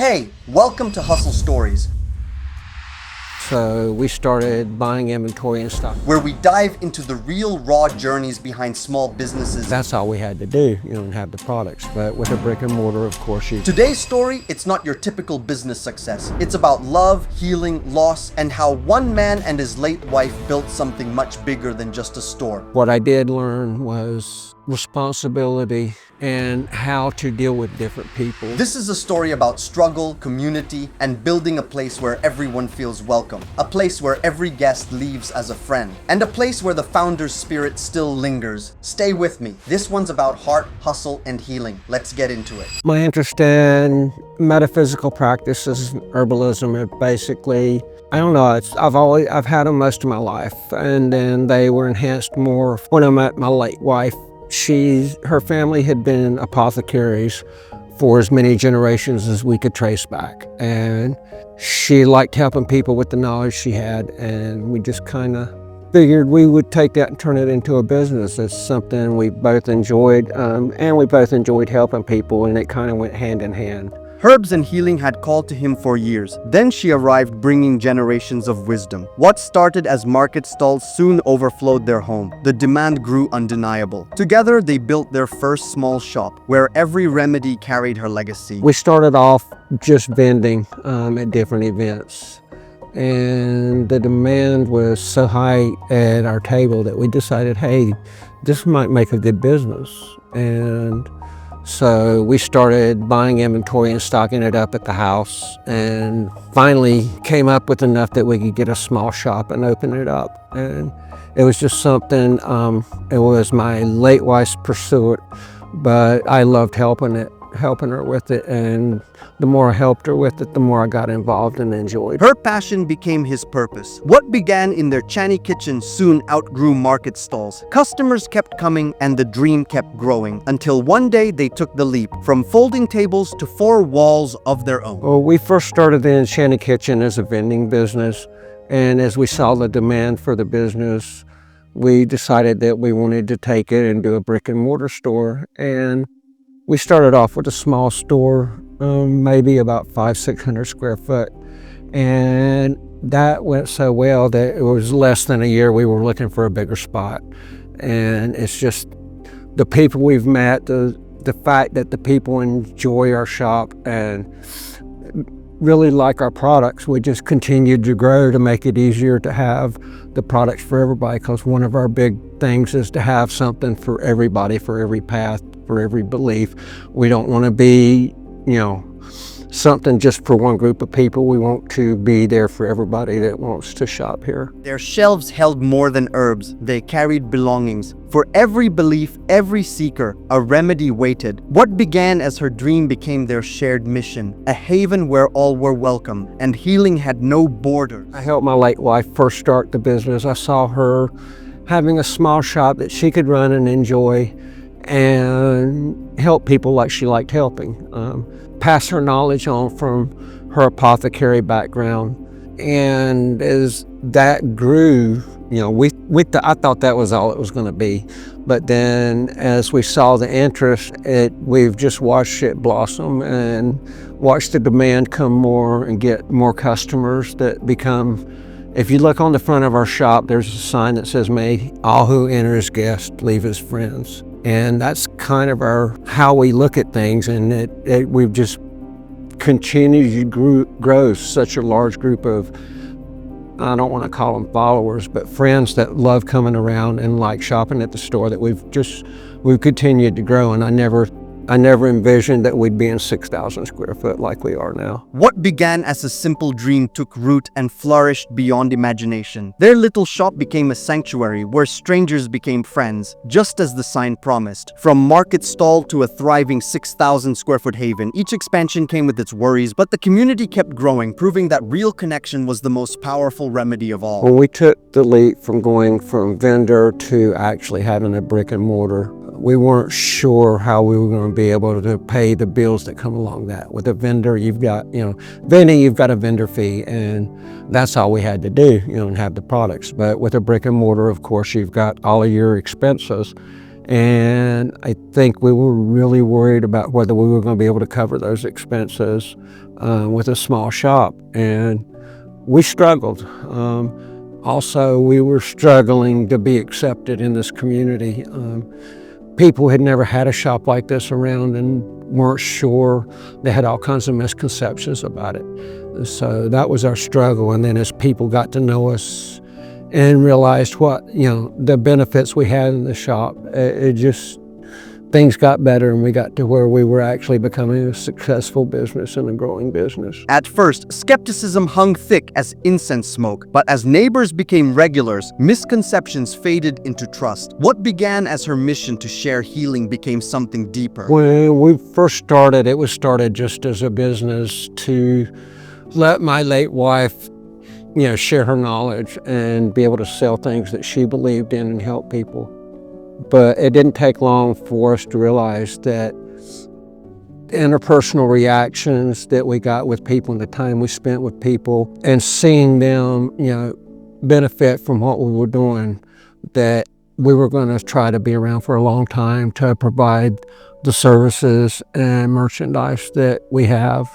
Hey, welcome to Hustle Stories, So we started buying inventory and stuff. where we dive into the real raw journeys behind small businesses. That's all we had to do, and have the products. But with a brick and mortar, of course, Today's story, it's not your typical business success. It's about love, healing, loss, and how one man and his late wife built something much bigger than just a store. What I did learn was responsibility and how to deal with different people. This is a story about struggle, community, and building a place where everyone feels welcome. A place where every guest leaves as a friend. And a place where the founder's spirit still lingers. Stay with me. This one's about heart, hustle, and healing. Let's get into it. My interest in metaphysical practices, herbalism, are basically, I don't know, I've had them most of my life, and then they were enhanced more when I met my late wife. Her family had been apothecaries for as many generations as we could trace back. And she liked helping people with the knowledge she had, and we just kind of figured we would take that and turn it into a business. It's something we both enjoyed, and we both enjoyed helping people, and it kind of went hand in hand. Herbs and healing had called to him for years. Then she arrived bringing generations of wisdom. What started as market stalls soon overflowed their home. The demand grew undeniable. Together, they built their first small shop, where every remedy carried her legacy. We started off just vending at different events. And the demand was so high at our table that we decided, hey, this might make a good business. And so we started buying inventory and stocking it up at the house, and finally came up with enough that we could get a small shop and open it up. And it was just something, it was my late wife's pursuit, but I loved helping her with it, and the more I helped her with it, the more I got involved and enjoyed. Her passion became his purpose. What began in their Enchanted Kitchen soon outgrew market stalls. Customers kept coming and the dream kept growing, until one day they took the leap, from folding tables to 4 walls of their own. Well, we first started the Enchanted Kitchen as a vending business, and as we saw the demand for the business, we decided that we wanted to take it and do a brick and mortar store. And we started off with a small store, maybe about 500-600 square foot. And that went so well that it was less than a year we were looking for a bigger spot. And it's just the people we've met, the fact that the people enjoy our shop and really like our products. We just continued to grow to make it easier to have the products for everybody, because one of our big things is to have something for everybody, for every path, for every belief. We don't want to be, something just for one group of people. We want to be there for everybody that wants to shop here. Their shelves held more than herbs. They carried belongings. For every belief, every seeker, a remedy waited. What began as her dream became their shared mission, a haven where all were welcome, and healing had no borders. I helped my late wife first start the business. I saw her having a small shop that she could run and enjoy and help people like she liked helping. Pass her knowledge on from her apothecary background. And as that grew, I thought that was all it was going to be. But then as we saw the interest, we've just watched it blossom and watched the demand come more and get more customers that become. If you look on the front of our shop, there's a sign that says, "May all who enter as guests leave as friends." And that's kind of how we look at things, and we've just continued to grow such a large group of, I don't want to call them followers, but friends that love coming around and like shopping at the store, that we've continued to grow. And I never envisioned that we'd be in 6,000 square foot like we are now. What began as a simple dream took root and flourished beyond imagination. Their little shop became a sanctuary where strangers became friends, just as the sign promised. From market stall to a thriving 6,000 square foot haven, each expansion came with its worries, but the community kept growing, proving that real connection was the most powerful remedy of all. When we took the leap from going from vendor to actually having a brick and mortar, we weren't sure how we were going to be able to pay the bills that come along that. With a vendor, you've got a vendor fee, and that's all we had to do, and have the products. But with a brick and mortar, of course, you've got all of your expenses. And I think we were really worried about whether we were going to be able to cover those expenses with a small shop. And we struggled. Also, we were struggling to be accepted in this community. People had never had a shop like this around and weren't sure. They had all kinds of misconceptions about it. So that was our struggle. And then as people got to know us and realized what, the benefits we had in the shop, things got better, and we got to where we were actually becoming a successful business and a growing business. At first, skepticism hung thick as incense smoke, but as neighbors became regulars, misconceptions faded into trust. What began as her mission to share healing became something deeper. When we first started, it was started just as a business to let my late wife share her knowledge and be able to sell things that she believed in and help people. But it didn't take long for us to realize that the interpersonal reactions that we got with people and the time we spent with people and seeing them, benefit from what we were doing, that we were going to try to be around for a long time to provide the services and merchandise that we have.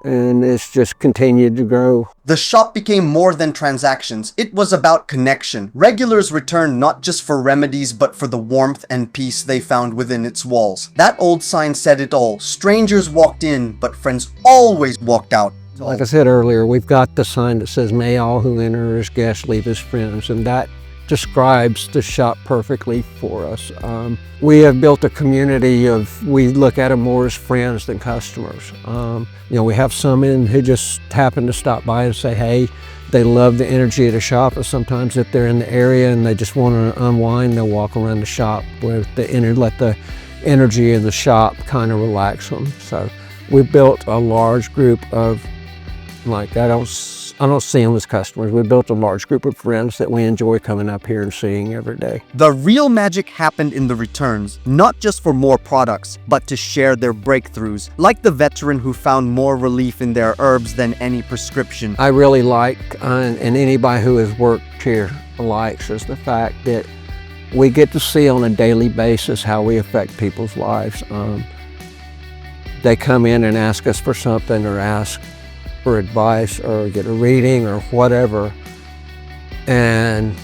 And it's just continued to grow. The shop became more than transactions. It was about connection. Regulars returned not just for remedies, but for the warmth and peace they found within its walls. That old sign said it all. Strangers walked in, but friends always walked out. Like I said earlier, we've got the sign that says, "May all who enter as guests leave as friends," and that describes the shop perfectly for us. We have built a community we look at them more as friends than customers. We have some in who just happen to stop by and say, hey, they love the energy of the shop. And sometimes if they're in the area and they just want to unwind, they'll walk around the shop let the energy of the shop kind of relax them. So we've built a large group of, I don't see them as customers. We built a large group of friends that we enjoy coming up here and seeing every day. The real magic happened in the returns, not just for more products, but to share their breakthroughs, like the veteran who found more relief in their herbs than any prescription. I really like, and anybody who has worked here likes, is the fact that we get to see on a daily basis how we affect people's lives. They come in and ask us for something, or ask for advice, or get a reading or whatever, and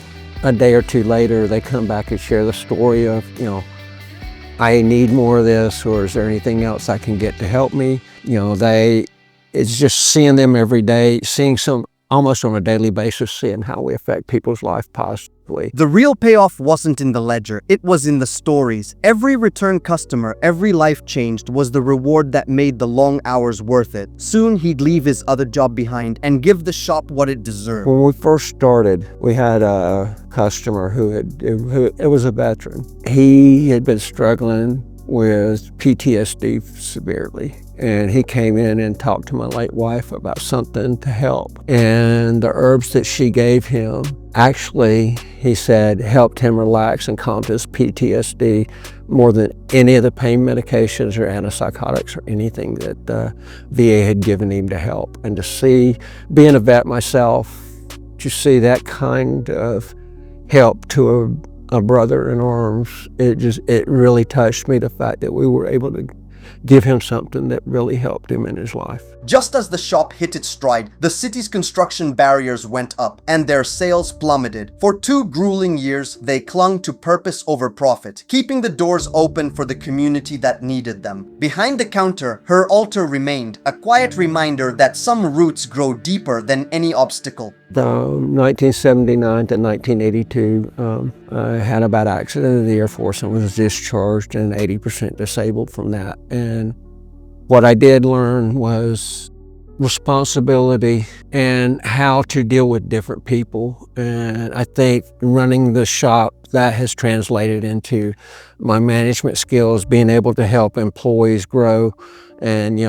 a day or two later they come back and share the story of, I need more of this, or is there anything else I can get to help me? It's just seeing them every day, seeing some almost on a daily basis, seeing how we affect people's life positively. The real payoff wasn't in the ledger, it was in the stories. Every return customer, every life changed was the reward that made the long hours worth it. Soon he'd leave his other job behind and give the shop what it deserved. When we first started, we had a customer who was a veteran. He had been struggling with PTSD severely. And he came in and talked to my late wife about something to help. And the herbs that she gave him, actually, he said, helped him relax and calmed his PTSD more than any of the pain medications or antipsychotics or anything that the VA had given him to help. And to see, being a vet myself, to see that kind of help to a brother in arms, it really touched me, the fact that we were able to give him something that really helped him in his life. Just as the shop hit its stride, the city's construction barriers went up and their sales plummeted. For 2 grueling years, they clung to purpose over profit, keeping the doors open for the community that needed them. Behind the counter, her altar remained, a quiet reminder that some roots grow deeper than any obstacle. 1979 to 1982, I had a bad accident in the Air Force and was discharged and 80% disabled from that. And what I did learn was responsibility and how to deal with different people. And I think running the shop, that has translated into my management skills, being able to help employees grow. And,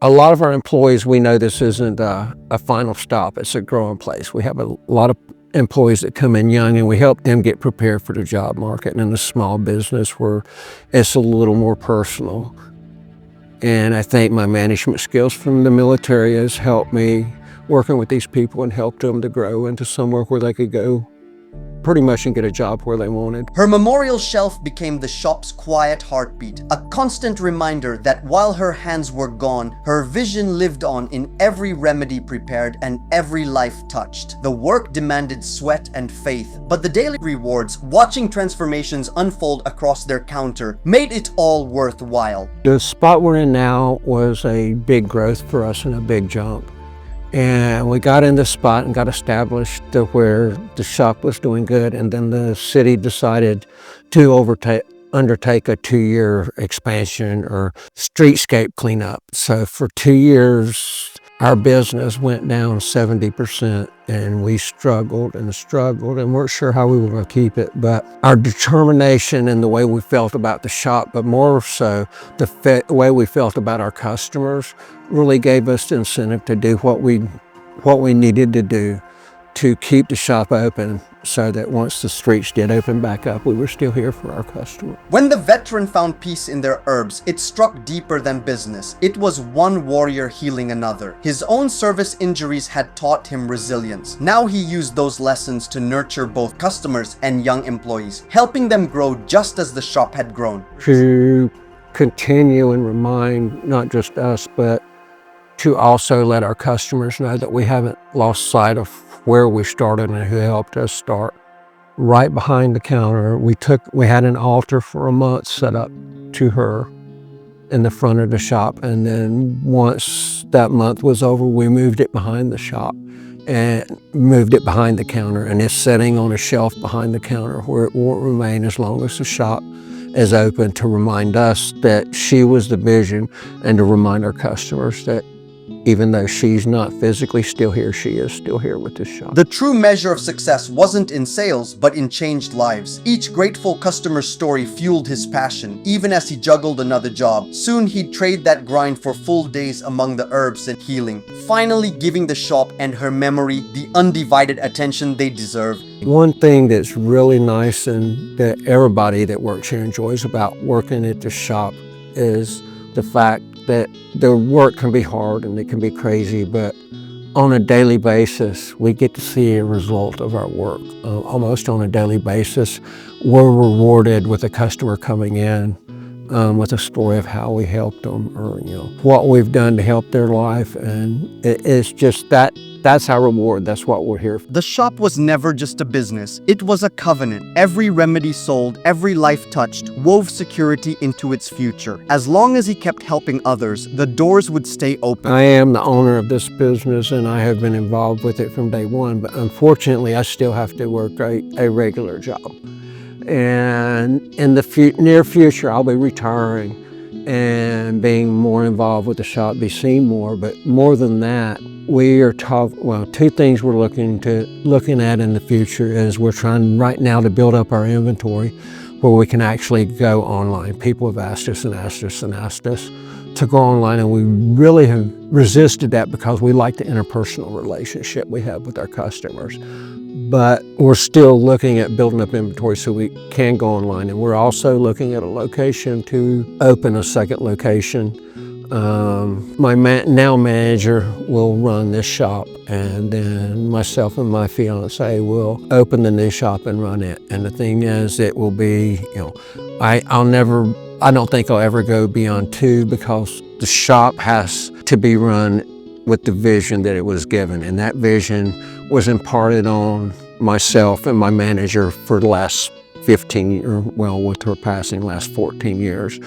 a lot of our employees, we know this isn't a final stop, it's a growing place. We have a lot of employees that come in young, and we help them get prepared for the job market and in the small business where it's a little more personal. And I think my management skills from the military has helped me working with these people and helped them to grow into somewhere where they could go pretty much and get a job where they wanted. Her memorial shelf became the shop's quiet heartbeat, a constant reminder that while her hands were gone, her vision lived on in every remedy prepared and every life touched. The work demanded sweat and faith, but the daily rewards, watching transformations unfold across their counter, made it all worthwhile. The spot we're in now was a big growth for us and a big jump. And we got in the spot and got established to where the shop was doing good. And then the city decided to undertake a 2-year expansion or streetscape cleanup. So for 2 years, our business went down 70%, and we struggled and weren't sure how we were going to keep it. But our determination and the way we felt about the shop, but more so the way we felt about our customers, really gave us the incentive to do what we needed to do to keep the shop open, so that once the streets did open back up, we were still here for our customers. When the veteran found peace in their herbs, it struck deeper than business. It was one warrior healing another. His own service injuries had taught him resilience. Now he used those lessons to nurture both customers and young employees, helping them grow just as the shop had grown. To continue and remind not just us, but to also let our customers know that we haven't lost sight of where we started and who helped us start. Right behind the counter, we had an altar for a month set up to her in the front of the shop. And then once that month was over, we moved it behind the shop and moved it behind the counter. And it's sitting on a shelf behind the counter where it won't remain as long as the shop is open, to remind us that she was the vision, and to remind our customers that even though she's not physically still here, she is still here with this shop. The true measure of success wasn't in sales, but in changed lives. Each grateful customer's story fueled his passion, even as he juggled another job. Soon he'd trade that grind for full days among the herbs and healing, finally giving the shop and her memory the undivided attention they deserve. One thing that's really nice and that everybody that works here enjoys about working at the shop is the fact that the work can be hard and it can be crazy, but on a daily basis, we get to see a result of our work. Almost on a daily basis, we're rewarded with a customer coming in with a story of how we helped them, or what we've done to help their life, and it's just that's our reward. That's what we're here for. The shop was never just a business. It was a covenant. Every remedy sold, every life touched, wove security into its future. As long as he kept helping others, the doors would stay open. I am the owner of this business, and I have been involved with it from day one, but unfortunately, I still have to work a regular job. And in the near future, I'll be retiring and being more involved with the shop, be seen more. But more than that, we are two things we're looking at in the future is we're trying right now to build up our inventory where we can actually go online. People have asked us to go online, and we really have resisted that because we like the interpersonal relationship we have with our customers. But we're still looking at building up inventory so we can go online. And we're also looking at a location to open a second location. My now manager will run this shop, and then myself and my fiance will open the new shop and run it. And the thing is, it will be, I don't think I'll ever go beyond 2, because the shop has to be run with the vision that it was given. And that vision was imparted on myself and my manager for the last 15 years, with her passing, last 14 years.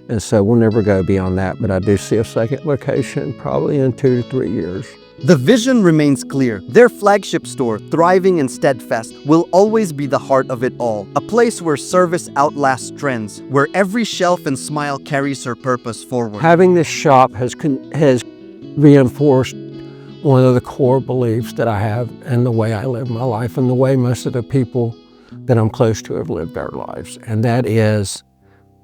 And so we'll never go beyond that, but I do see a second location probably in 2 to 3 years. The vision remains clear. Their flagship store, thriving and steadfast, will always be the heart of it all. A place where service outlasts trends, where every shelf and smile carries her purpose forward. Having this shop has reinforced one of the core beliefs that I have in the way I live my life and the way most of the people that I'm close to have lived their lives. And that is,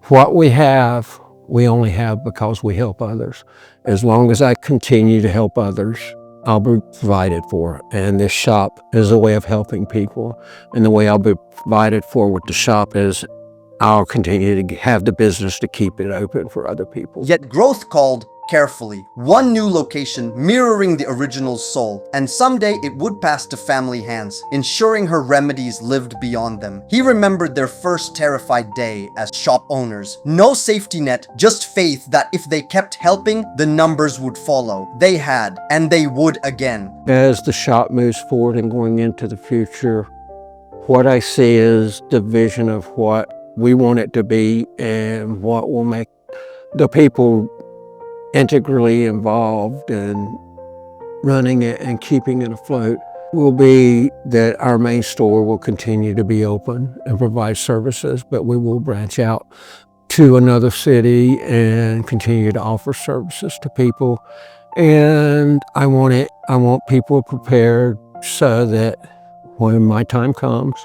what we have, we only have because we help others. As long as I continue to help others, I'll be provided for. And this shop is a way of helping people. And the way I'll be provided for with the shop is I'll continue to have the business to keep it open for other people. Yet growth called, carefully. One new location mirroring the original's soul, and someday it would pass to family hands, ensuring her remedies lived beyond them. He remembered their first terrified day as shop owners. No safety net, just faith that if they kept helping, the numbers would follow. They had, and they would again. As the shop moves forward and going into the future, what I see is the vision of what we want it to be and what will make the people integrally involved in running it and keeping it afloat will be that our main store will continue to be open and provide services, but we will branch out to another city and continue to offer services to people. And I want people prepared so that when my time comes,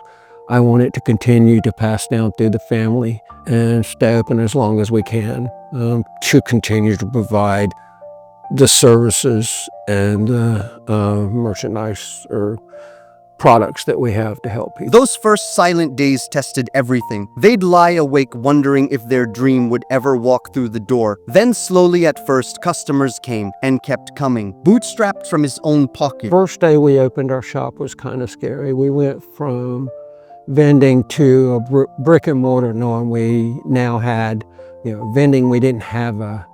I want it to continue to pass down through the family and stay open as long as we can to continue to provide the services and merchandise or products that we have to help people. Those first silent days tested everything. They'd lie awake wondering if their dream would ever walk through the door. Then slowly at first, customers came and kept coming, bootstrapped from his own pocket. First day we opened our shop was kind of scary. We went from vending to a brick and mortar, knowing we now had, vending, we didn't have a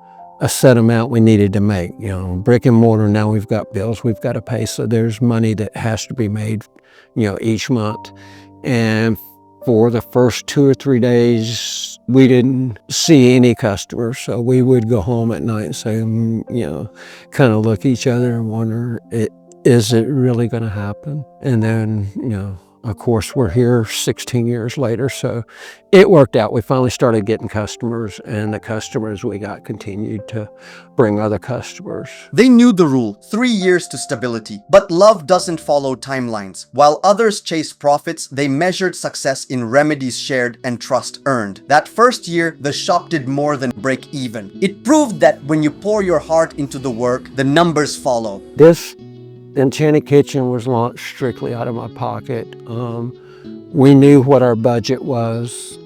set amount we needed to make. Brick and mortar, now we've got bills we've got to pay, so there's money that has to be made, each month. And for the first 2 or 3 days, we didn't see any customers, so we would go home at night and say, kind of look at each other and wonder, is it really going to happen? And then, of course, we're here 16 years later, so it worked out. We finally started getting customers, and the customers we got continued to bring other customers. They knew the rule, 3 years to stability. But love doesn't follow timelines. While others chase profits, they measured success in remedies shared and trust earned. That first year, the shop did more than break even. It proved that when you pour your heart into the work, the numbers follow. This Enchanted Kitchen was launched strictly out of my pocket. We knew what our budget was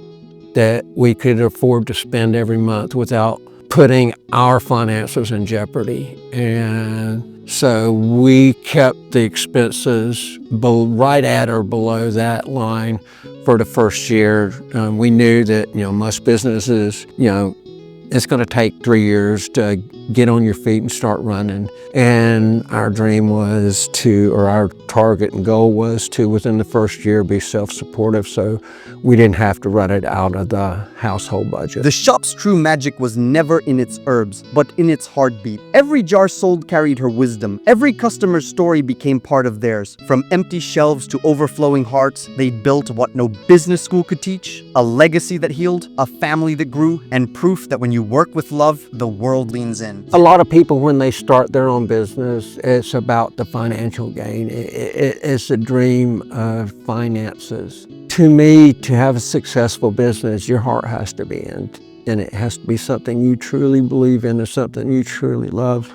that we could afford to spend every month without putting our finances in jeopardy. And so we kept the expenses right at or below that line for the first year. We knew that, most businesses, it's going to take 3 years to get on your feet and start running. And our dream was or our target and goal was to, within the first year, be self-supportive, so we didn't have to run it out of the household budget. The shop's true magic was never in its herbs, but in its heartbeat. Every jar sold carried her wisdom. Every customer's story became part of theirs. From empty shelves to overflowing hearts, they built what no business school could teach: a legacy that healed, a family that grew, and proof that when you work with love, the world leans in. A lot of people, when they start their own business, it's about the financial gain. It's a dream of finances. To me, to have a successful business, your heart has to be in, and it has to be something you truly believe in, or something you truly love.